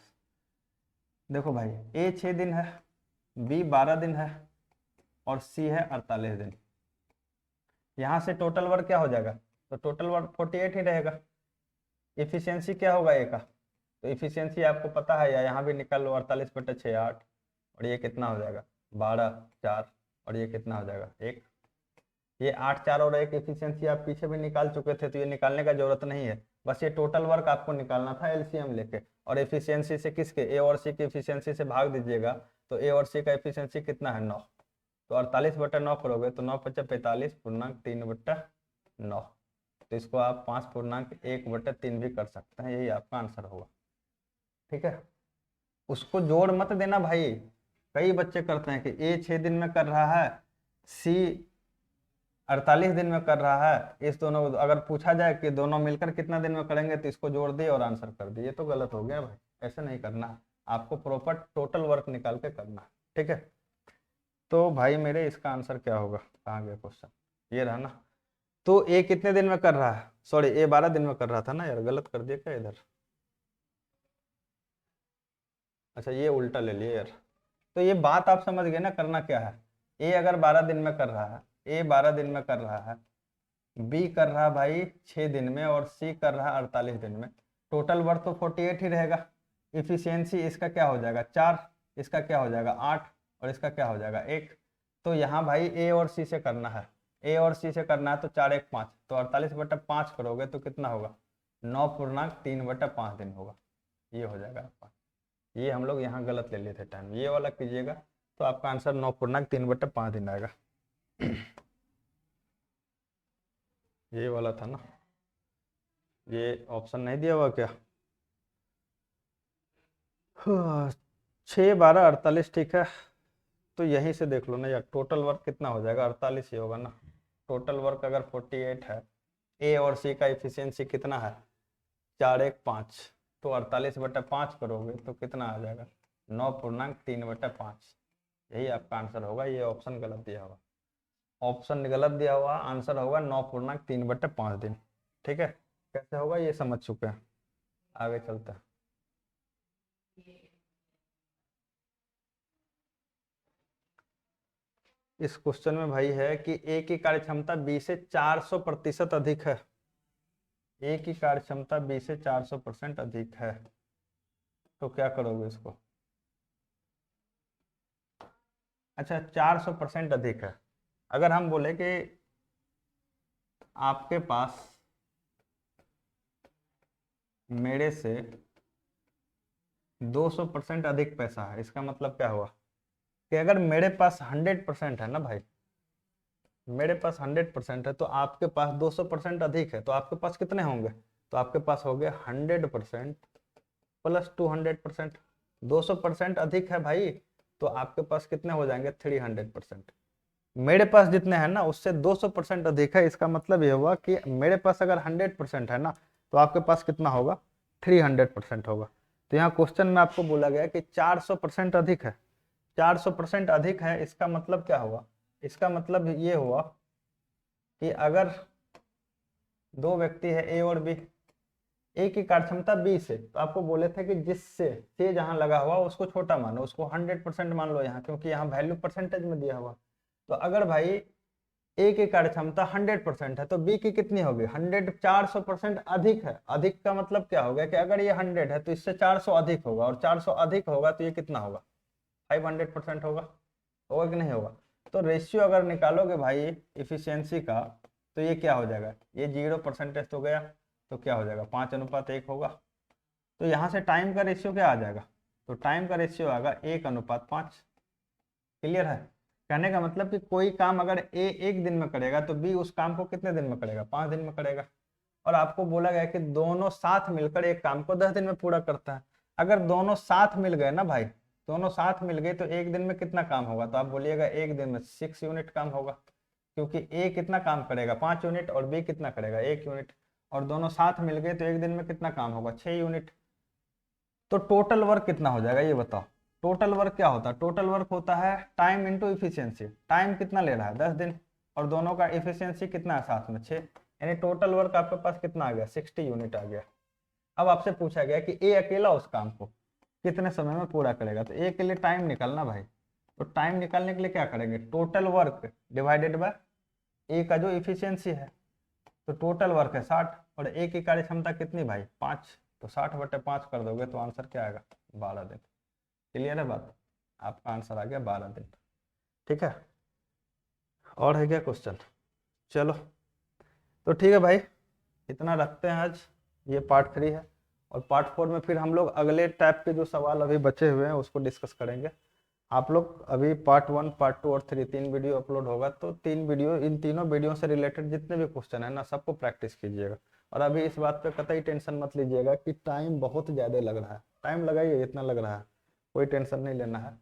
देखो भाई ए 6 दिन है, बी 12 दिन है, और सी है 48 दिन। यहाँ से टोटल वर्क क्या हो जाएगा? तो टोटल वर्क 48 ही रहेगा। इफिशियंसी क्या होगा ए का? तो इफिशियंसी आपको पता है, या यहाँ भी निकाल लो, 48/6 8, और ये कितना हो जाएगा? 12 4, और ये कितना हो जाएगा? 1। ये 8 4 और 1 इफिशियंसी आप पीछे भी निकाल चुके थे, तो ये निकालने का जरूरत नहीं है, बस ये टोटल वर्क आपको निकालना था एलसीएम लेके, और एफिशिएंसी से किसके? ए और सी की एफिशिएंसी से भाग दीजिएगा, तो ए और सी का एफिशिएंसी कितना है? 9। तो 48/9 करोगे तो 9 × 5 = 45 पूर्णांक 3/9। तो इसको आप 5.1/3 भी कर सकते हैं, यही आपका आंसर होगा, ठीक है। उसको जोड़ मत देना भाई, कई बच्चे करते हैं कि ए 6 दिन में कर रहा है, सी 48 दिन में कर रहा है, इस दोनों अगर पूछा जाए कि दोनों मिलकर कितना दिन में करेंगे तो इसको जोड़ दिए और आंसर कर दिए, तो गलत हो गया भाई, ऐसे नहीं करना, आपको प्रॉपर टोटल वर्क निकाल के करना है, ठीक है। तो भाई मेरे इसका आंसर क्या होगा? कहाँ गया क्वेश्चन? ये रहा ना। तो ए कितने दिन में कर रहा है, सॉरी ए 12 दिन में कर रहा था ना यार, गलत कर दिया क्या इधर, अच्छा ये उल्टा ले लिया यार। तो ये बात आप समझ गए ना, करना क्या है। ए अगर 12 दिन में कर रहा है, ए 12 दिन में कर रहा है, बी कर रहा है भाई 6 दिन में, और सी कर रहा है 48 दिन में। टोटल वर्क तो 48 ही रहेगा। इफिशियंसी इसका क्या हो जाएगा 4, इसका क्या हो जाएगा 8, और इसका क्या हो जाएगा 1। तो यहाँ भाई ए और सी से करना है, ए और सी से करना है, तो 4 1 5, तो 48/5 करोगे तो कितना होगा 9.3/5 दिन होगा, ये हो जाएगा आपका। ये हम लोग यहाँ गलत ले लिए थे टाइम, ये वाला कीजिएगा तो आपका आंसर 9.3/5 दिन आएगा। ये वाला था ना, ये ऑप्शन नहीं दिया हुआ क्या, 6 12 48 ठीक है। तो यहीं से देख लो ना यार, टोटल वर्क कितना हो जाएगा 48 ही होगा ना। टोटल वर्क अगर 48 है, ए और सी का इफिशियंसी कितना है 4 1 5, तो 48/5 करोगे तो कितना आ जाएगा 9.3/5। यही आपका आंसर होगा, ये ऑप्शन गलत दिया हुआ, ऑप्शन गलत दिया हुआ, आंसर होगा 9.3/5 दिन। ठीक है, कैसे होगा ये समझ चुके हैं, आगे चलते हैं। इस क्वेश्चन में भाई है कि ए की कार्यक्षमता बी से 400% अधिक है, ए की कार्यक्षमता बी से 400% अधिक है, तो क्या करोगे इसको। अच्छा 400% अधिक है, अगर हम बोले कि आपके पास मेरे से 200% अधिक पैसा है, इसका मतलब क्या हुआ कि अगर मेरे पास 100% है ना भाई, मेरे पास 100% है, तो आपके पास 200% अधिक है, तो आपके पास कितने होंगे, तो आपके पास हो गए 100% प्लस 200%। 200% अधिक है भाई, तो आपके पास कितने हो जाएंगे 300%। मेरे पास जितने हैं ना उससे 200% अधिक है, इसका मतलब ये हुआ कि मेरे पास अगर 100% है ना, तो आपके पास कितना होगा 300% होगा। तो यहाँ क्वेश्चन में आपको बोला गया कि 400% अधिक है, 400% अधिक है, इसका मतलब क्या हुआ, इसका मतलब ये हुआ कि अगर दो व्यक्ति है ए और बी, ए की कार्यक्षमता बी से, तो आपको बोले थे कि जिससे से जहां लगा हुआ उसको छोटा मानो, उसको 100% मान लो यहाँ, क्योंकि यहाँ वैल्यू परसेंटेज में दिया हुआ। तो अगर भाई ए की कार्यक्षमता 100% है, तो बी की कितनी होगी 100, 400% अधिक है। अधिक का मतलब क्या हो गया कि अगर ये 100 है तो इससे 400 अधिक होगा, और 400 अधिक होगा तो ये कितना होगा 500% होगा, होगा कि नहीं होगा। तो रेशियो अगर निकालोगे भाई इफिशियंसी का, तो ये क्या हो जाएगा, ये 0% हो गया, तो क्या हो जाएगा 5:1 होगा। तो यहाँ से टाइम का रेशियो क्या आ जाएगा, तो टाइम का रेशियो आएगा 1:5। क्लियर है, कहने का मतलब कि कोई काम अगर ए 1 दिन में करेगा तो बी उस काम को कितने दिन में करेगा 5 दिन में करेगा। और आपको बोला गया कि दोनों साथ मिलकर एक काम को 10 दिन में पूरा करता है। अगर दोनों साथ मिल गए ना भाई, दोनों साथ मिल गए तो एक दिन में कितना काम होगा, तो आप बोलिएगा एक दिन में 6 यूनिट काम होगा, क्योंकि ए कितना काम करेगा 5 यूनिट और बी कितना करेगा 1 यूनिट, और दोनों साथ मिल गए तो एक दिन में कितना काम होगा 6 यूनिट। तो टोटल वर्क कितना हो जाएगा ये बताओ। टोटल वर्क क्या होता है, टोटल वर्क होता है टाइम इंटू इफिशियंसी। टाइम कितना ले रहा है 10 दिन, और दोनों का इफिशियंसी कितना है साथ में 6, यानी टोटल वर्क आपके पास कितना आ गया 60 यूनिट आ गया। अब आपसे पूछा गया कि ए अकेला उस काम को कितने समय में पूरा करेगा, तो ए के लिए टाइम निकालना भाई। तो टाइम निकालने के लिए क्या करेंगे, टोटल वर्क डिवाइडेड बाय ए का जो इफिशियंसी है। तो टोटल वर्क है 60, और ए की कार्य क्षमता कितनी भाई 5, तो 60/5 कर दोगे तो आंसर क्या आएगा 12 दिन। क्लियर है बात, आपका आंसर आ गया 12 दिन। ठीक है, और है क्या क्वेश्चन, चलो तो ठीक है भाई, इतना रखते हैं आज, ये पार्ट 3 है। और पार्ट 4 में फिर हम लोग अगले टाइप के जो सवाल अभी बचे हुए हैं उसको डिस्कस करेंगे। आप लोग अभी पार्ट 1 पार्ट 2 और 3 3 वीडियो अपलोड होगा, तो 3 वीडियो, इन तीनों वीडियो से रिलेटेड जितने भी क्वेश्चन है ना सबको प्रैक्टिस कीजिएगा। और अभी इस बात पे कतई टेंशन मत लीजिएगा कि टाइम बहुत ज़्यादा लग रहा है, टाइम लगाइए इतना लग रहा है, कोई टेंशन नहीं लेना है।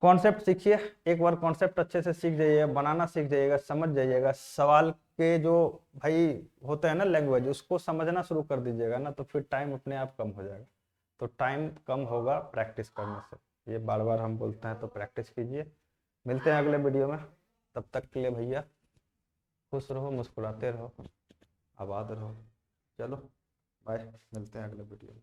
कॉन्सेप्ट सीखिए, एक बार कॉन्सेप्ट अच्छे से सीख जाइएगा, बनाना सीख जाइएगा, समझ जाइएगा, सवाल के जो भाई होते हैं ना लैंग्वेज, उसको समझना शुरू कर दीजिएगा ना, तो फिर टाइम अपने आप कम हो जाएगा। तो टाइम कम होगा प्रैक्टिस करने से, ये बार बार हम बोलते हैं, तो प्रैक्टिस कीजिए। मिलते हैं अगले वीडियो में, तब तक के लिए भैया खुश रहो, मुस्कुराते रहो, आबाद रहो। चलो बाय, मिलते हैं अगले वीडियो में।